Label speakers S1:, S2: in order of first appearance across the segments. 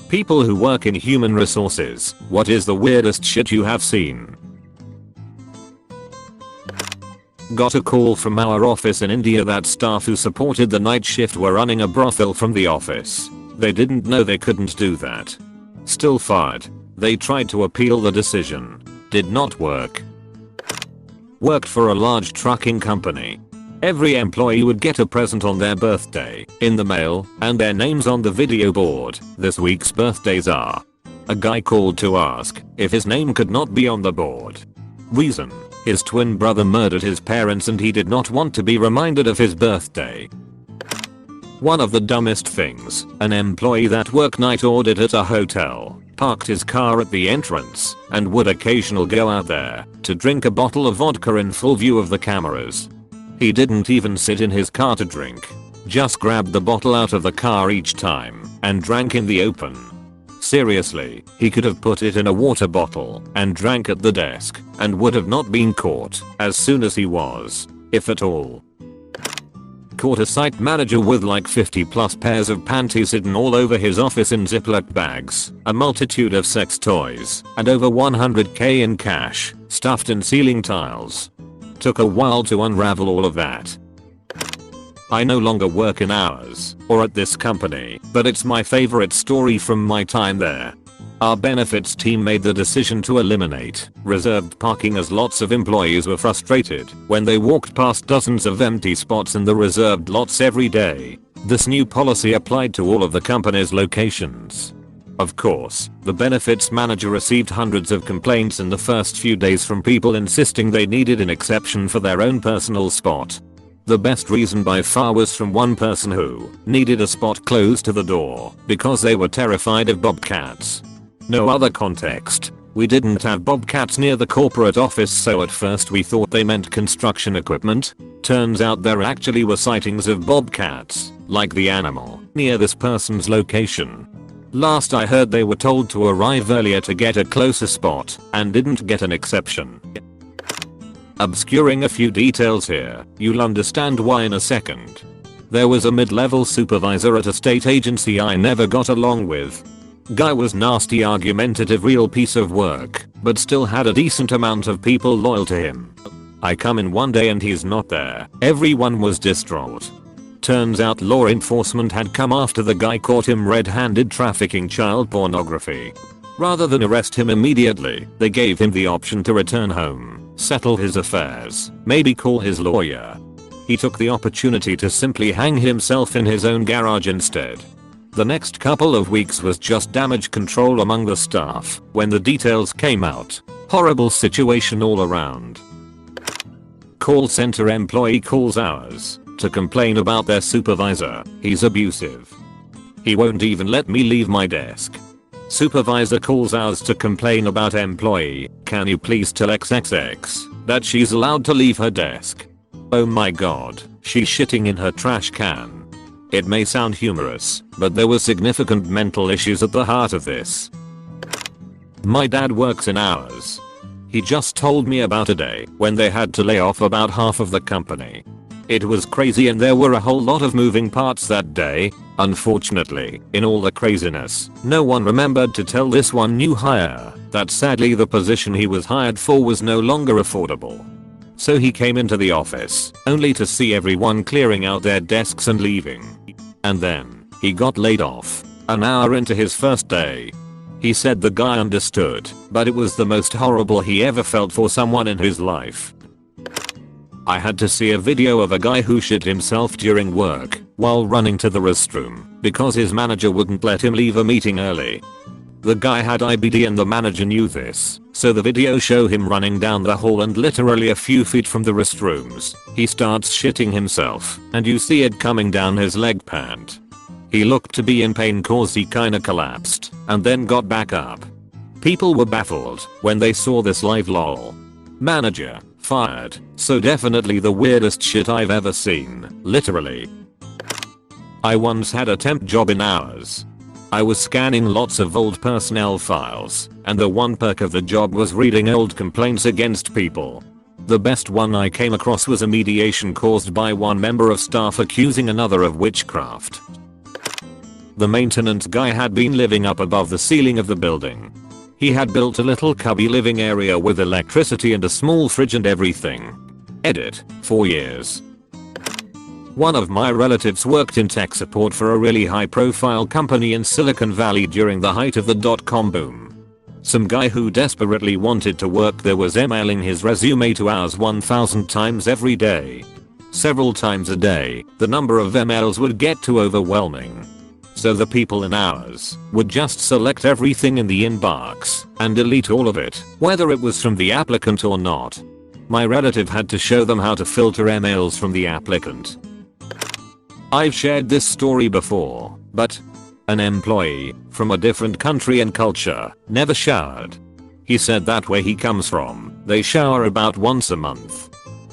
S1: People who work in human resources, what is the weirdest shit you have seen? Got a call from our office in India that staff who supported the night shift were running a brothel from the office. They didn't know they couldn't do that. Still fired. They tried to appeal the decision. Did not work. Worked for a large trucking company. Every employee would get a present on their birthday in the mail and their names on the video board. This week's birthdays are. A guy called to ask if his name could not be on the board. Reason: his twin brother murdered his parents and he did not want to be reminded of his birthday. One of the dumbest things, an employee that worked night audit at a hotel parked his car at the entrance and would occasionally go out there to drink a bottle of vodka in full view of the cameras. He didn't even sit in his car to drink. Just grabbed the bottle out of the car each time and drank in the open. Seriously, he could have put it in a water bottle and drank at the desk and would have not been caught as soon as he was, if at all. Caught a site manager with like 50 plus pairs of panties hidden all over his office in Ziploc bags, a multitude of sex toys, and over 100k in cash, stuffed in ceiling tiles. Took a while to unravel all of that. I no longer work in hours or at this company, but it's my favorite story from my time there. Our benefits team made the decision to eliminate reserved parking as lots of employees were frustrated when they walked past dozens of empty spots in the reserved lots every day. This new policy applied to all of the company's locations. Of course, the benefits manager received hundreds of complaints in the first few days from people insisting they needed an exception for their own personal spot. The best reason by far was from one person who needed a spot close to the door because they were terrified of bobcats. No other context. We didn't have bobcats near the corporate office, so at first we thought they meant construction equipment. Turns out there actually were sightings of bobcats, like the animal, near this person's location. Last I heard they were told to arrive earlier to get a closer spot and didn't get an exception. Obscuring a few details here, you'll understand why in a second. There was a mid-level supervisor at a state agency I never got along with. Guy was nasty, argumentative, real piece of work, but still had a decent amount of people loyal to him. I come in one day and he's not there. Everyone was distraught. Turns out law enforcement had come after the guy, caught him red-handed trafficking child pornography. Rather than arrest him immediately, they gave him the option to return home, settle his affairs, maybe call his lawyer. He took the opportunity to simply hang himself in his own garage instead. The next couple of weeks was just damage control among the staff when the details came out. Horrible situation all around. Call center employee calls ours to complain about their supervisor. He's abusive. He won't even let me leave my desk. Supervisor calls ours to complain about employee. Can you please tell XXX that she's allowed to leave her desk? Oh my god, she's shitting in her trash can. It may sound humorous, but there were significant mental issues at the heart of this. My dad works in hours. He just told me about a day when they had to lay off about half of the company. It was crazy and there were a whole lot of moving parts that day. Unfortunately, in all the craziness, no one remembered to tell this one new hire that sadly the position he was hired for was no longer affordable. So he came into the office, only to see everyone clearing out their desks and leaving. And then, he got laid off, an hour into his first day. He said the guy understood, but it was the most horrible he ever felt for someone in his life. I had to see a video of a guy who shit himself during work while running to the restroom because his manager wouldn't let him leave a meeting early. The guy had IBD and the manager knew this, so the video show him running down the hall and literally a few feet from the restrooms, he starts shitting himself and you see it coming down his leg pant. He looked to be in pain cause he kinda collapsed and then got back up. People were baffled when they saw this live. Lol. Manager fired, so definitely the weirdest shit I've ever seen, literally. I once had a temp job in hours. I was scanning lots of old personnel files, and the one perk of the job was reading old complaints against people. The best one I came across was a mediation caused by one member of staff accusing another of witchcraft. The maintenance guy had been living up above the ceiling of the building. He had built a little cubby living area with electricity and a small fridge and everything. Edit, 4 years. One of my relatives worked in tech support for a really high profile company in Silicon Valley during the height of the dot-com boom. Some guy who desperately wanted to work there was emailing his resume to ours 1,000 times every day. Several times a day, the number of emails would get too overwhelming. So the people in ours would just select everything in the inbox and delete all of it, whether it was from the applicant or not. My relative had to show them how to filter emails from the applicant. I've shared this story before, but an employee from a different country and culture never showered. He said that where he comes from, they shower about once a month.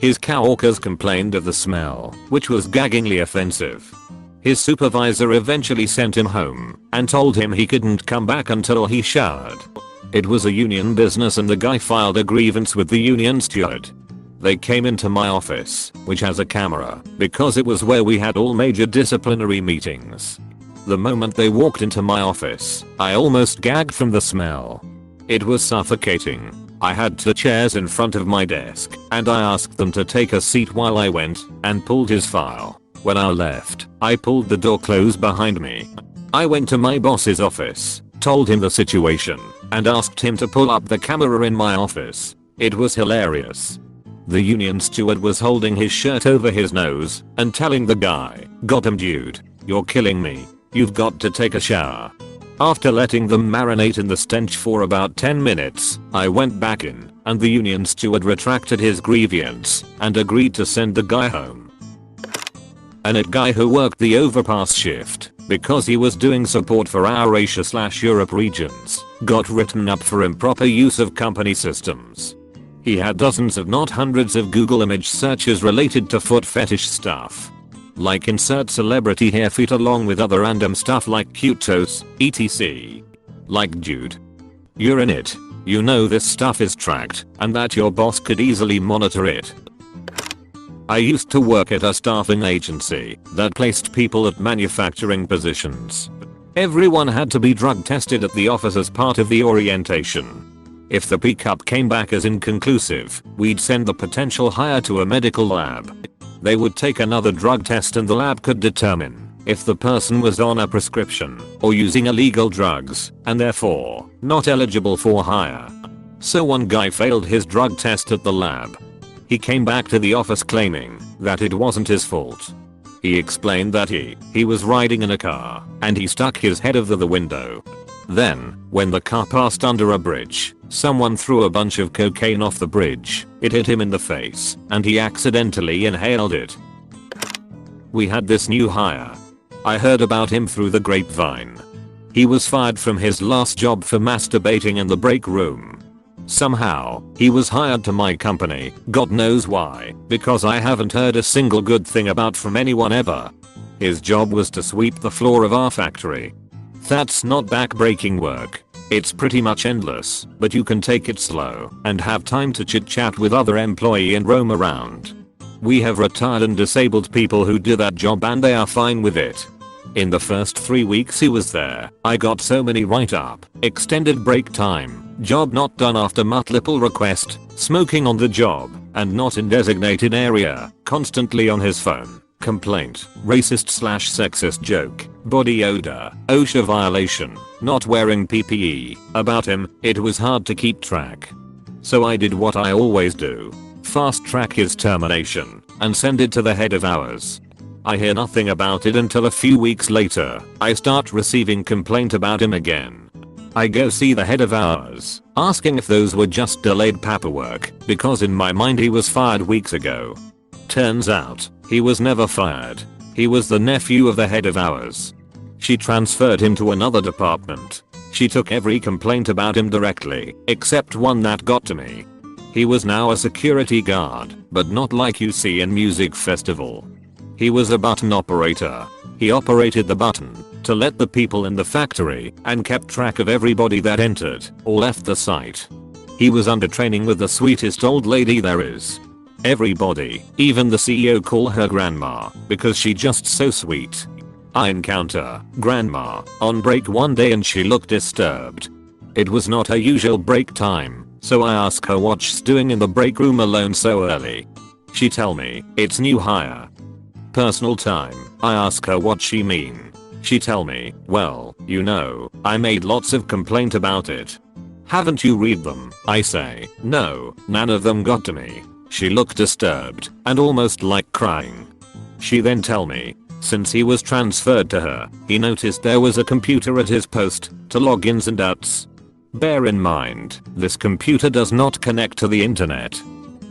S1: His coworkers complained of the smell, which was gaggingly offensive. His supervisor eventually sent him home and told him he couldn't come back until he showered. It was a union business and the guy filed a grievance with the union steward. They came into my office, which has a camera, because it was where we had all major disciplinary meetings. The moment they walked into my office, I almost gagged from the smell. It was suffocating. I had 2 chairs in front of my desk, and I asked them to take a seat while I went and pulled his file. When I left, I pulled the door closed behind me. I went to my boss's office, told him the situation, and asked him to pull up the camera in my office. It was hilarious. The union steward was holding his shirt over his nose and telling the guy, "Got him, dude. You're killing me. You've got to take a shower." After letting them marinate in the stench for about 10 minutes, I went back in, and the union steward retracted his grievance and agreed to send the guy home. And a guy who worked the overpass shift, because he was doing support for our Asia/Europe regions, got written up for improper use of company systems. He had dozens if not hundreds of Google image searches related to foot fetish stuff. Like insert celebrity hair feet along with other random stuff like cute toes, etc. Like dude, you're in it. You know this stuff is tracked and that your boss could easily monitor it. I used to work at a staffing agency that placed people at manufacturing positions. Everyone had to be drug tested at the office as part of the orientation. If the pickup came back as inconclusive, we'd send the potential hire to a medical lab. They would take another drug test and the lab could determine if the person was on a prescription or using illegal drugs and therefore not eligible for hire. So one guy failed his drug test at the lab. He came back to the office claiming that it wasn't his fault. He explained that he was riding in a car and he stuck his head over the window. Then, when the car passed under a bridge, someone threw a bunch of cocaine off the bridge. It hit him in the face, and he accidentally inhaled it. We had this new hire. I heard about him through the grapevine. He was fired from his last job for masturbating in the break room. Somehow, he was hired to my company, God knows why, because I haven't heard a single good thing about from anyone ever. His job was to sweep the floor of our factory. That's not backbreaking work. It's pretty much endless, but you can take it slow and have time to chit chat with other employees and roam around. We have retired and disabled people who do that job and they are fine with it. In the first 3 weeks he was there, I got so many write-up, extended break time, job not done after multiple request, smoking on the job, and not in designated area, constantly on his phone. Complaint, racist/sexist joke, body odor, OSHA violation, not wearing PPE. About him, it was hard to keep track. So I did what I always do. Fast track his termination and send it to the head of ours. I hear nothing about it until a few weeks later, I start receiving complaint about him again. I go see the head of ours, asking if those were just delayed paperwork, because in my mind he was fired weeks ago. Turns out, he was never fired. He was the nephew of the head of ours. She transferred him to another department. She took every complaint about him directly, except one that got to me. He was now a security guard, but not like you see in music festival. He was a button operator. He operated the button to let the people in the factory and kept track of everybody that entered or left the site. He was under training with the sweetest old lady there is. Everybody, even the CEO, call her grandma because she just so sweet. I encounter grandma on break one day and she looked disturbed. It was not her usual break time, so I ask her what she's doing in the break room alone so early. She tell me it's new hire. Personal time. I ask her what she mean. She tell me, well, you know, I made lots of complaint about it. Haven't you read them? I say, no, none of them got to me. She looked disturbed and almost like crying. She then tell me, since he was transferred to her, he noticed there was a computer at his post to logins and outs. Bear in mind, this computer does not connect to the internet.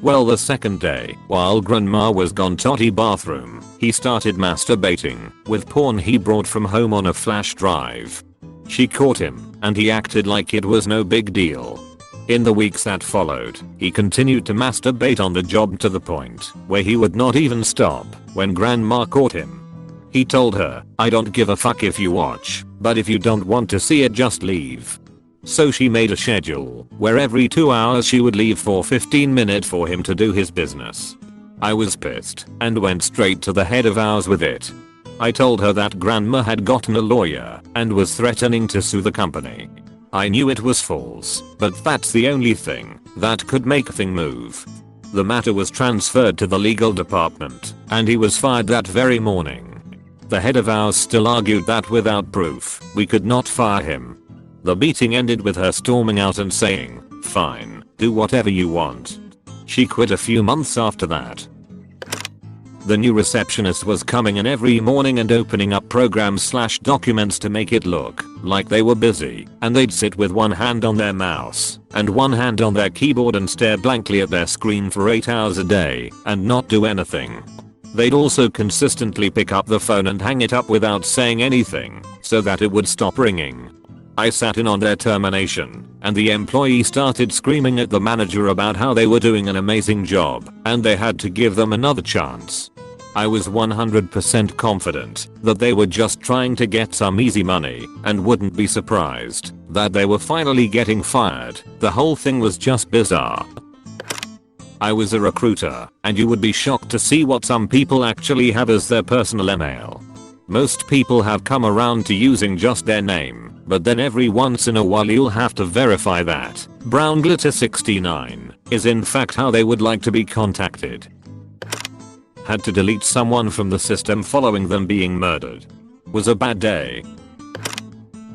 S1: Well, the second day, while grandma was gone to the bathroom, he started masturbating with porn he brought from home on a flash drive. She caught him, and he acted like it was no big deal. In the weeks that followed, he continued to masturbate on the job to the point where he would not even stop when grandma caught him. He told her, I don't give a fuck if you watch, but if you don't want to see it, just leave. So she made a schedule where every 2 hours she would leave for 15 minutes for him to do his business. I was pissed and went straight to the head of ours with it. I told her that grandma had gotten a lawyer and was threatening to sue the company. I knew it was false, but that's the only thing that could make thing move. The matter was transferred to the legal department and he was fired that very morning. The head of ours still argued that without proof, we could not fire him. The meeting ended with her storming out and saying, fine, do whatever you want. She quit a few months after that. The new receptionist was coming in every morning and opening up programs/documents to make it look like they were busy, and they'd sit with one hand on their mouse and one hand on their keyboard and stare blankly at their screen for 8 hours a day and not do anything. They'd also consistently pick up the phone and hang it up without saying anything so that it would stop ringing. I sat in on their termination, and the employee started screaming at the manager about how they were doing an amazing job and they had to give them another chance. I was 100% confident that they were just trying to get some easy money and wouldn't be surprised that they were finally getting fired. The whole thing was just bizarre. I was a recruiter, and you would be shocked to see what some people actually have as their personal email. Most people have come around to using just their name, but then every once in a while you'll have to verify that brownglitter69 is in fact how they would like to be contacted. Had to delete someone from the system following them being murdered. Was a bad day.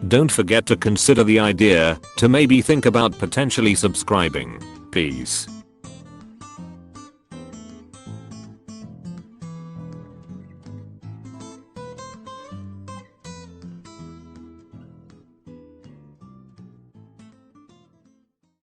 S1: Don't forget to consider the idea to maybe think about potentially subscribing. Peace.